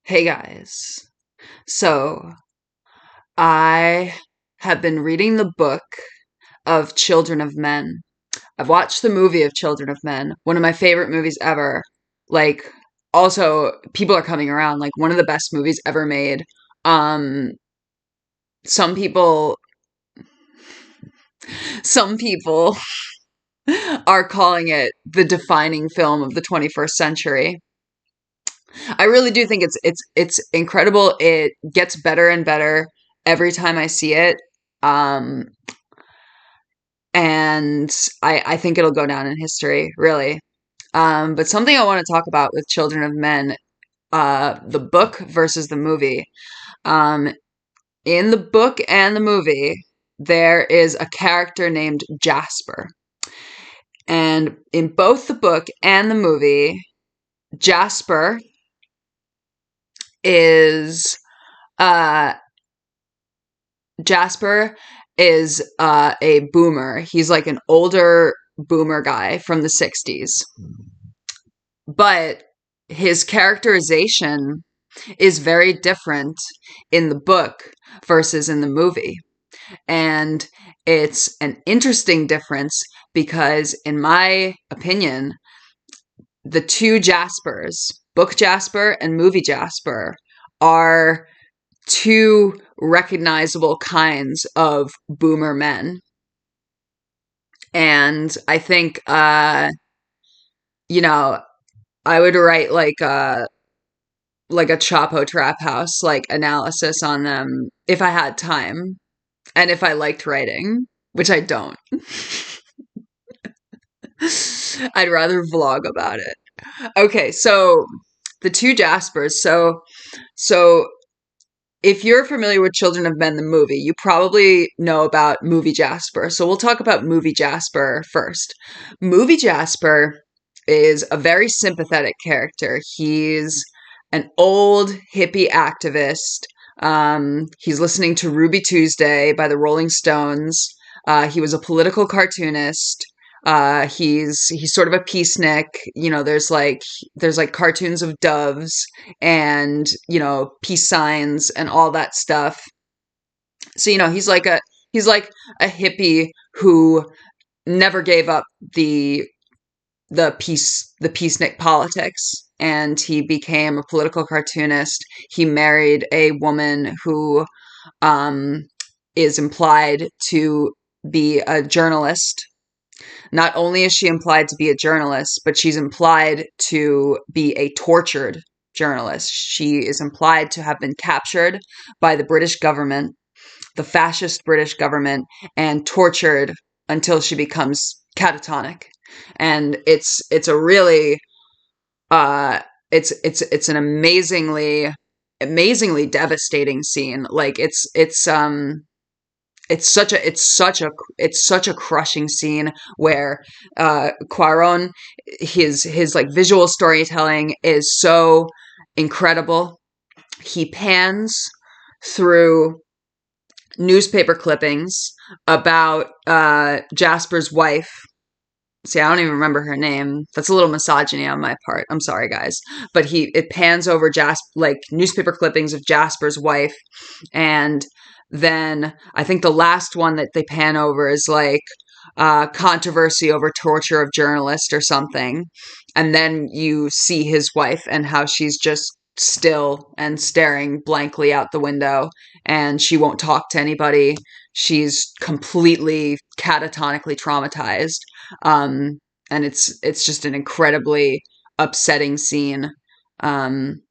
Hey guys. So, I have been reading the book of Children of Men. I've watched the movie of Children of Men, one of my favorite movies ever. Like, also, people are coming around, like, one of the best movies ever made. Um, some people, some people are calling it the defining film of the 21st century. I really do think it's incredible. It gets better and better every time I see it. Um, and I think it'll go down in history, really. But something I want to talk about with Children of Men, the book versus the movie. Um, in the book and the movie, there is a character named Jasper. And in both the book and the movie, Jasper is uh Jasper is a boomer. He's like an older boomer guy from the 60s. But his characterization is very different in the book versus in the movie. And it's an interesting difference because, in my opinion, the two Jaspers, book Jasper and movie Jasper, are two recognizable kinds of boomer men. And I think, you know, I would write like a Chapo Trap House like analysis on them if I had time and if I liked writing, which I don't. I'd rather vlog about it. Okay, so the two Jaspers. So if you're familiar with Children of Men, the movie, you probably know about Movie Jasper. So we'll talk about Movie Jasper first. Movie Jasper is a very sympathetic character. He's an old hippie activist. He's listening to Ruby Tuesday by the Rolling Stones. He was a political cartoonist. He's sort of a peacenik. There's like cartoons of doves and peace signs and all that stuff. So he's like a hippie who never gave up the peacenik politics, and he became a political cartoonist. He married a woman who um is implied to be a journalist. Not only is she implied to be a journalist, but she's implied to be a tortured journalist. She is implied to have been captured by the British government, the fascist British government, and tortured until she becomes catatonic. And it's a really uh it's an amazingly devastating scene. Like it's such a crushing scene where Quaron, his like visual storytelling is so incredible. He pans through newspaper clippings about Jasper's wife. See, I don't even remember her name. That's a little misogyny on my part. I'm sorry, guys. But it pans over like newspaper clippings of Jasper's wife, and then I think the last one that they pan over is like controversy over torture of journalists or something. And then you see his wife and how she's just still and staring blankly out the window, and she won't talk to anybody. She's completely catatonically traumatized. Um, and it's just an incredibly upsetting scene. Um,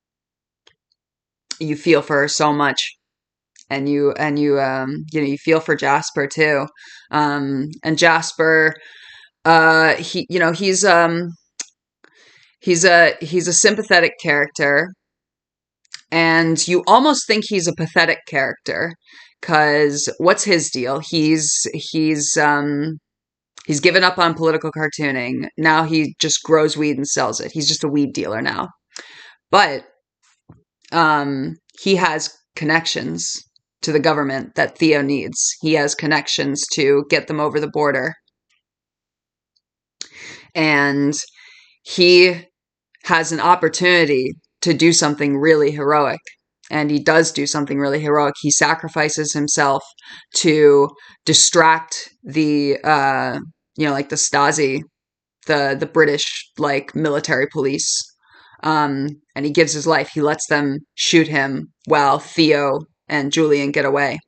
you feel for her so much, and you feel for Jasper too. And Jasper, he's a sympathetic character, and you almost think he's a pathetic character, because what's his deal? He's given up on political cartooning. Now he just grows weed and sells it. He's just a weed dealer now. But he has connections to the government that Theo needs. He has connections to get them over the border. And he has an opportunity to do something really heroic. And he does do something really heroic. He sacrifices himself to distract the, like the Stasi, the British like military police. And he gives his life. He lets them shoot him while Theo and Julian get away.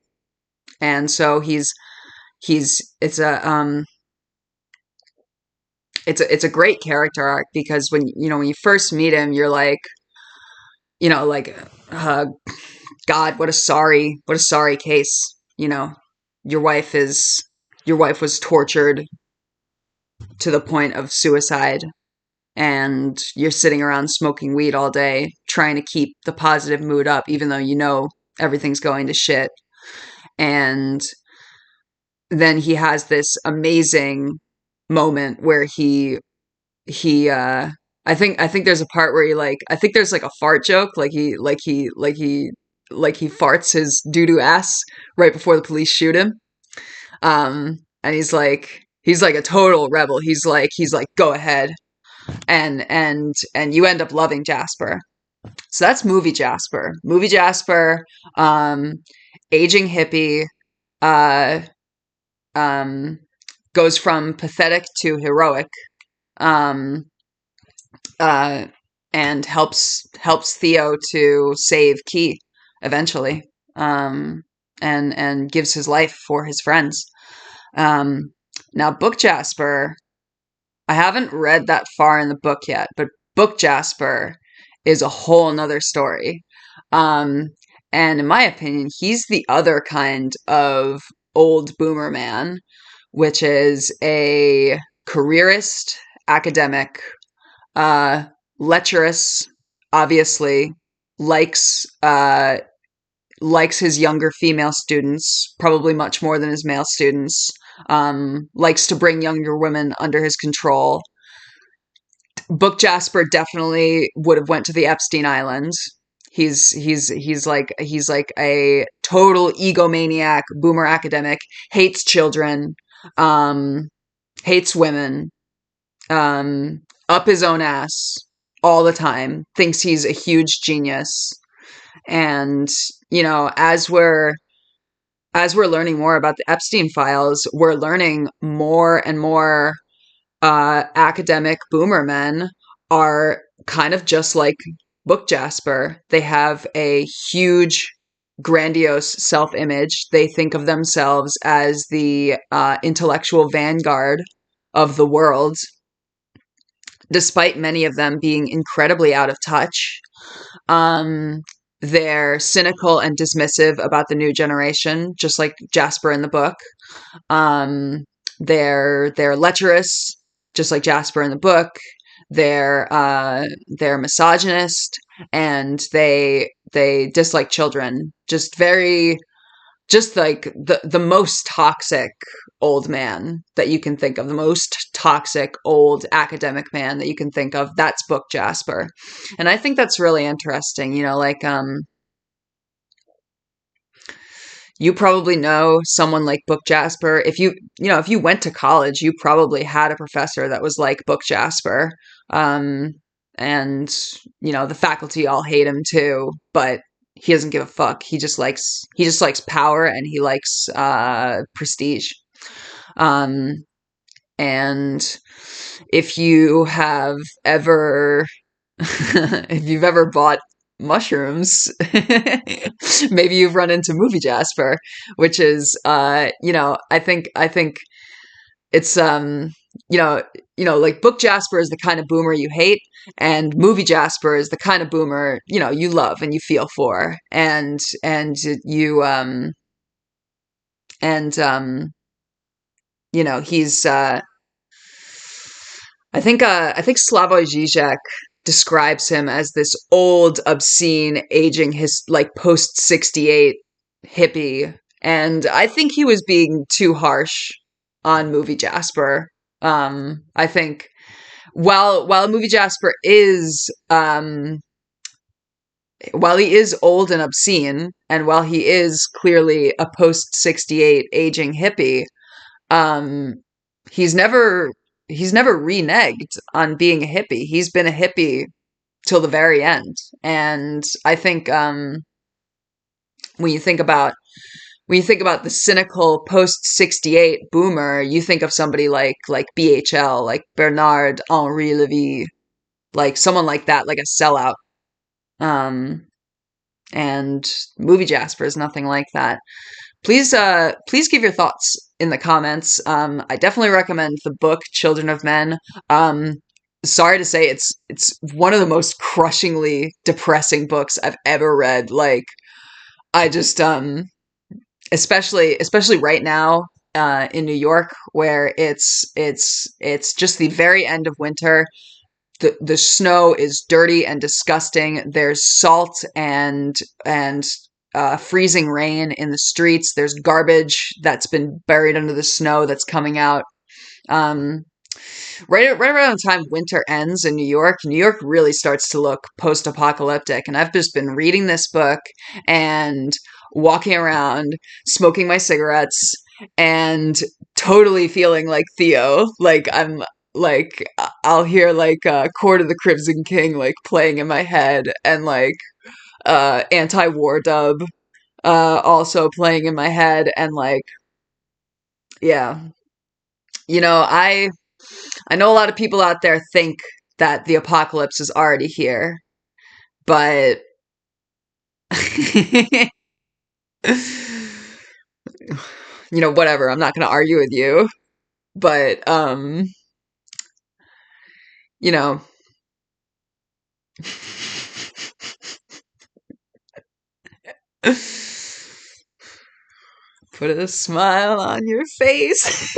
And so he's it's a great character arc because when you first meet him, you're like, like, uh, God, what a sorry case. Your wife is your wife was tortured to the point of suicide, and you're sitting around smoking weed all day trying to keep the positive mood up even though everything's going to shit. And then he has this amazing moment where he I think there's a part where I think there's like a fart joke, like he farts his doo-doo ass right before the police shoot him. And he's like a total rebel. He's like go ahead. And you end up loving Jasper. So that's movie Jasper. Movie Jasper, um, aging hippie, uh, um, goes from pathetic to heroic, um, uh, and helps Theo to save Key eventually, um, and gives his life for his friends. Um, Now, Book Jasper, I haven't read that far in the book yet, but Book Jasper is a whole nother story. Um, and in my opinion, he's the other kind of old boomer man, which is a careerist, academic, uh, lecherous, obviously, likes likes his younger female students probably much more than his male students. Likes to bring younger women under his control. Book Jasper definitely would have went to the Epstein Islands. He's like a total egomaniac, boomer academic, hates children, um, hates women, up his own ass all the time, thinks he's a huge genius. And, as we're learning more about the Epstein files, we're learning more and more academic boomer men are kind of just like Book Jasper. They have a huge, grandiose self image. They think of themselves as the intellectual vanguard of the world, despite many of them being incredibly out of touch. Um, they're cynical and dismissive about the new generation, just like Jasper in the book. Um, they're lecherous, just like Jasper in the book. They're misogynist, and they dislike children. Just like the most toxic old man that you can think of, the most toxic old academic man that you can think of. That's Book Jasper, and I think that's really interesting. You probably know someone like Book Jasper. If you went to college, you probably had a professor that was like Book Jasper. Um, and the faculty all hate him too, but he doesn't give a fuck. He just likes power, and he likes prestige. Um, and if you have ever if you've ever bought mushrooms, maybe you've run into Movie Jasper, which is, I think it's, like Book Jasper is the kind of boomer you hate, and Movie Jasper is the kind of boomer, you love and you feel for, and you, and, he's, I think Slavoj Žižek describes him as this old, obscene, aging, his like post 68 hippie, and I think he was being too harsh on Movie Jasper. I think while Movie Jasper is while he is old and obscene, and while he is clearly a post 68 aging hippie, um, he's never he's never reneged on being a hippie. He's been a hippie till the very end. And I think when you think about when you think about the cynical post 68 boomer, you think of somebody like BHL, like Bernard Henri Levy, like someone like that, like a sellout. Um, and movie Jasper is nothing like that. Please give your thoughts in the comments. I definitely recommend the book Children of Men. Um, Sorry to say it's one of the most crushingly depressing books I've ever read. Like I just especially right now in New York where it's just the very end of winter. The snow is dirty and disgusting. There's salt and freezing rain in the streets. There's garbage that's been buried under the snow that's coming out. Um, right around the time winter ends in New York really starts to look post-apocalyptic. And I've just been reading this book and walking around, smoking my cigarettes, and totally feeling like Theo. Like I'm like I'll hear like Court of the Crimson King like playing in my head, and like anti-war dub also playing in my head, and like yeah, you know, I know a lot of people out there think that the apocalypse is already here, but you know, whatever. I'm not going to argue with you, but you know, put a smile on your face.